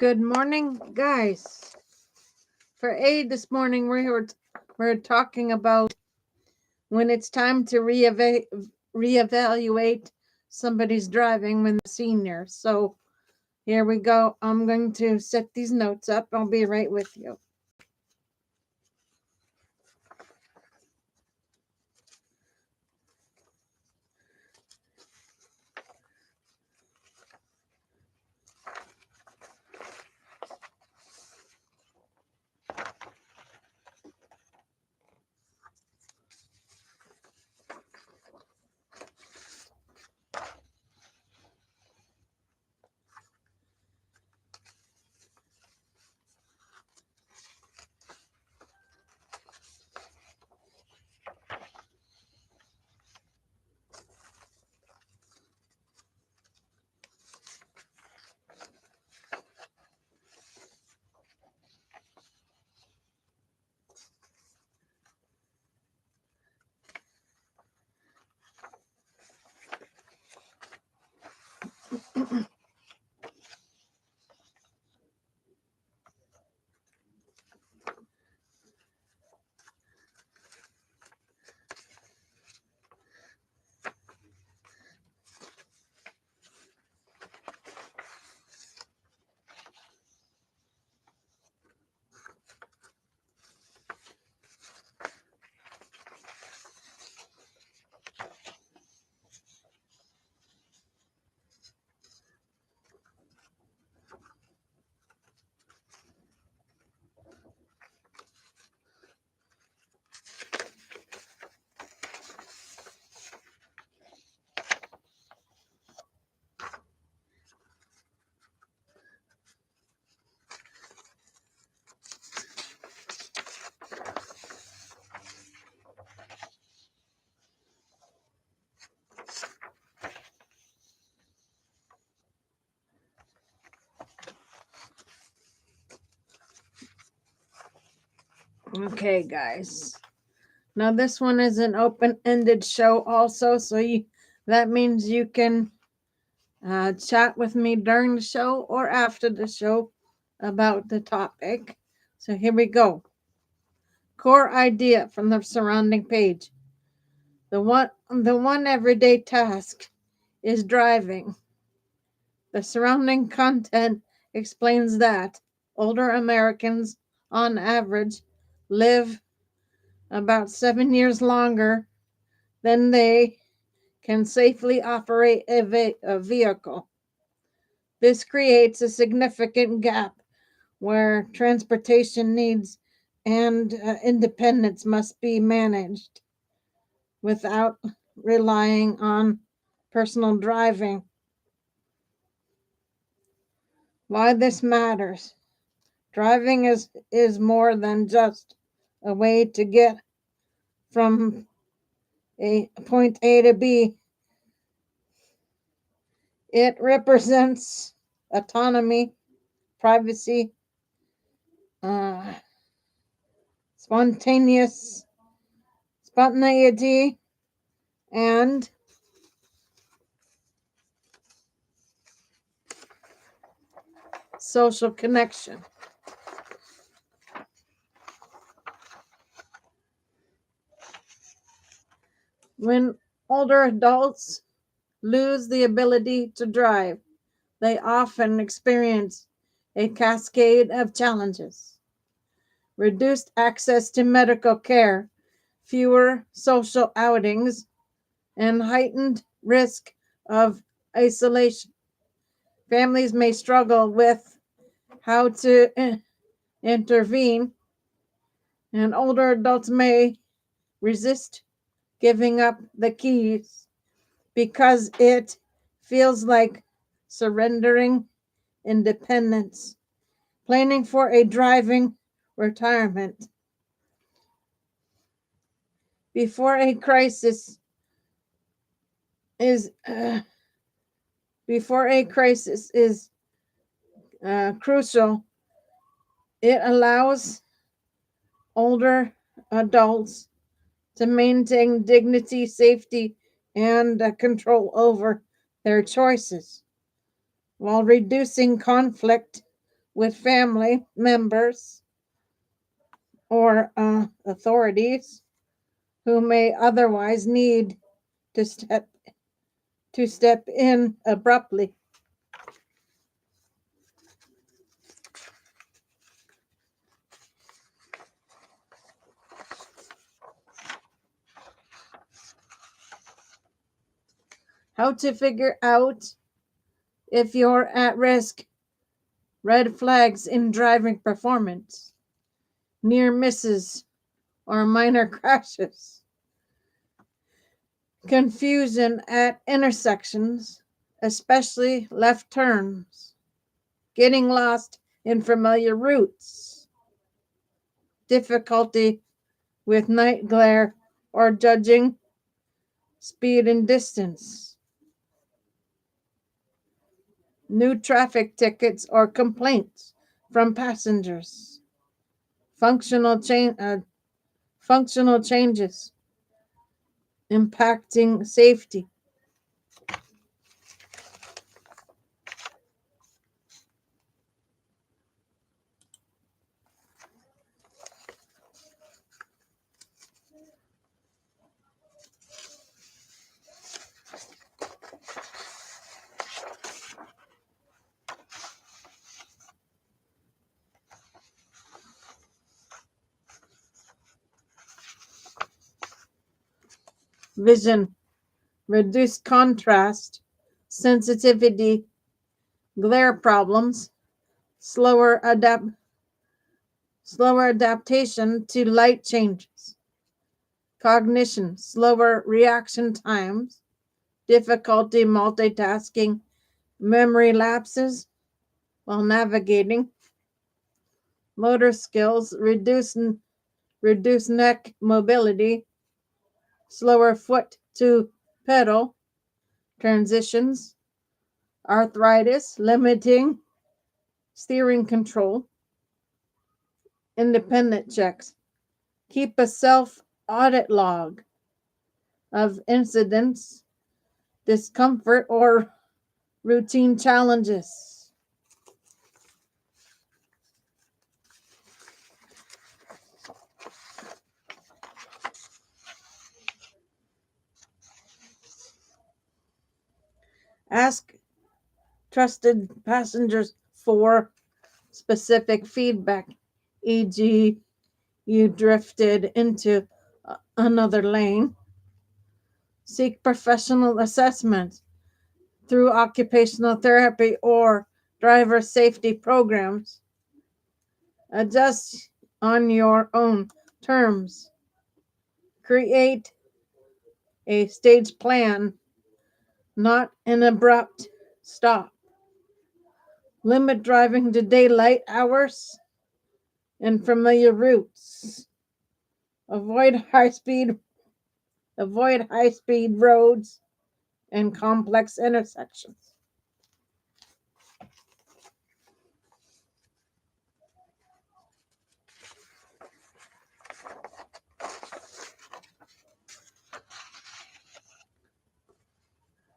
Good morning, guys. For A this morning, we're talking about when it's time to reevaluate somebody's driving when they're senior. So here we go. I'm going to set these notes up. I'll be right with you. Okay, guys. Now this one is an open-ended show also, so that means you can chat with me during the show or after the show about the topic. So here we go. Core idea from the surrounding page. The one everyday task is driving. The surrounding content explains that older Americans on average live about 7 years longer than they can safely operate a vehicle. This creates a significant gap where transportation needs and independence must be managed without relying on personal driving. Why this matters. Driving is more than just a way to get from a point A to B. It represents autonomy, privacy, uh, spontaneity, and social connection. When older adults lose the ability to drive, they often experience a cascade of challenges: reduced access to medical care, fewer social outings, and heightened risk of isolation. Families may struggle with how to intervene, and older adults may resist giving up the keys because it feels like surrendering independence. Planning for a driving retirement. Before a crisis is before a crisis is crucial, it allows older adults to maintain dignity, safety, and control over their choices while reducing conflict with family members or authorities who may otherwise need to step in abruptly. How to figure out if you're at risk. Red flags in driving performance, near misses or minor crashes, confusion at intersections, especially left turns, getting lost in familiar routes, difficulty with night glare or judging speed and distance, new traffic tickets or complaints from passengers, functional changes impacting safety. Vision, reduced contrast, sensitivity, glare problems, slower adaptation to light changes, cognition, slower reaction times, difficulty multitasking, memory lapses while navigating, motor skills, reduced neck mobility, slower foot to pedal, transitions, arthritis, limiting steering control, independent checks. Keep a self audit log of incidents, discomfort, or routine challenges. Ask trusted passengers for specific feedback, e.g., you drifted into another lane. Seek professional assessment through occupational therapy or driver safety programs. Adjust on your own terms. Create a stage plan, not an abrupt stop. Limit driving to daylight hours and familiar routes. Avoid high speed roads and complex intersections.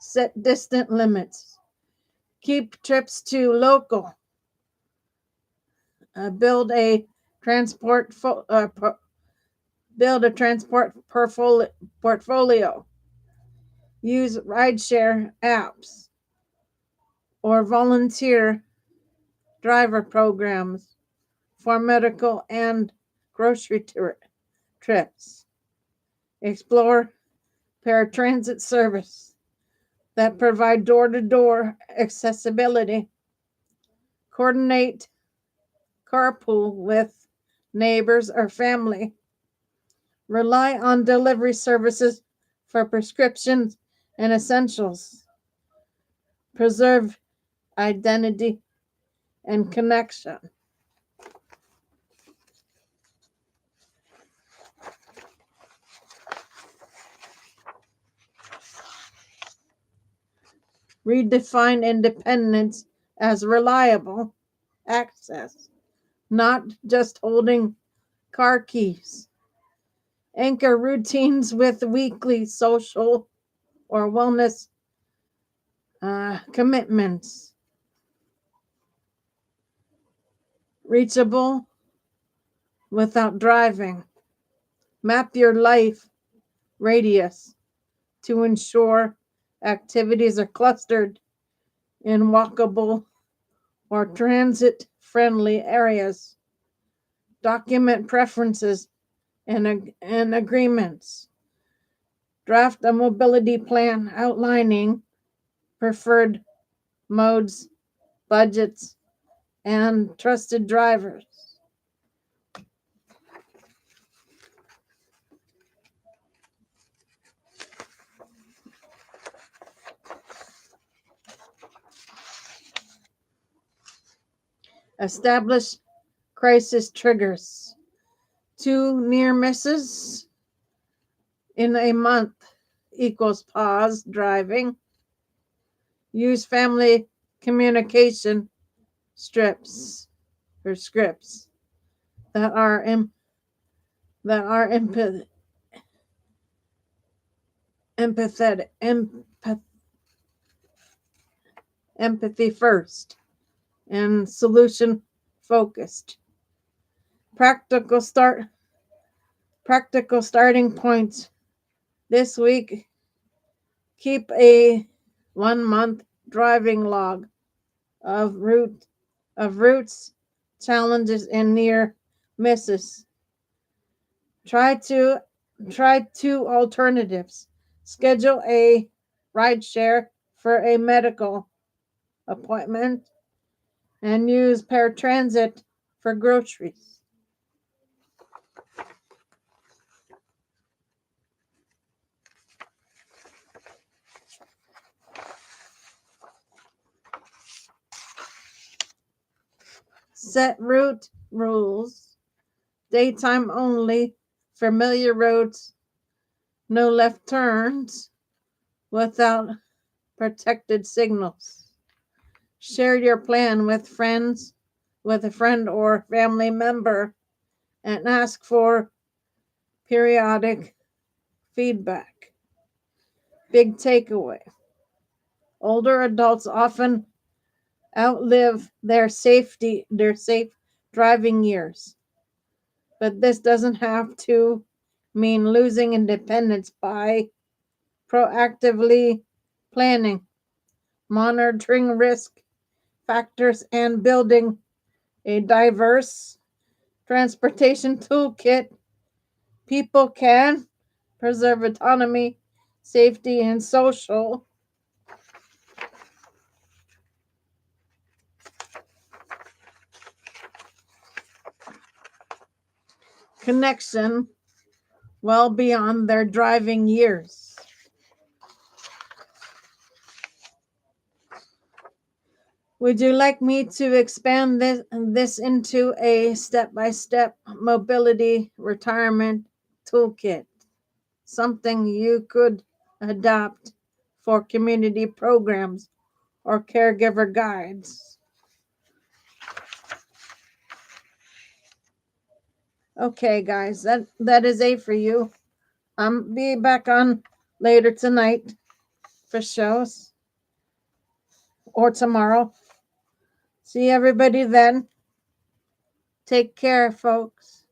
Set distant limits. Keep trips to local. Build a transport portfolio. Use rideshare apps or volunteer driver programs for medical and grocery trips. Explore paratransit service that provide door-to-door accessibility. Coordinate carpool with neighbors or family. Rely on delivery services for prescriptions and essentials. Preserve identity and connection. Redefine independence as reliable access, not just holding car keys. Anchor routines with weekly social or wellness commitments. reachable without driving. Map your life radius to ensure activities are clustered in walkable or transit friendly areas. Document preferences and agreements. Draft a mobility plan outlining preferred modes, budgets, and trusted drivers. Establish crisis triggers. 2 near misses in a month equals pause driving. Use family communication strips or scripts that are empathetic, empathy first, and solution focused. Practical starting points this week. Keep a 1 month driving log of routes, challenges, and near misses. Try two alternatives. Schedule a ride share for a medical appointment and use paratransit for groceries. Set route rules. Daytime only. Familiar roads. No left turns without protected signals. Share your plan with a friend or family member, and ask for periodic feedback. Big takeaway. Older adults often outlive their safe driving years. But this doesn't have to mean losing independence. By proactively planning, monitoring risk factors, and building a diverse transportation toolkit, people can preserve autonomy, safety, and social connection well beyond their driving years. Would you like me to expand this into a step-by-step mobility retirement toolkit? Something you could adopt for community programs or caregiver guides. Okay, guys, that is it for you. Be back on later tonight for shows or tomorrow. See everybody then. Take care, folks.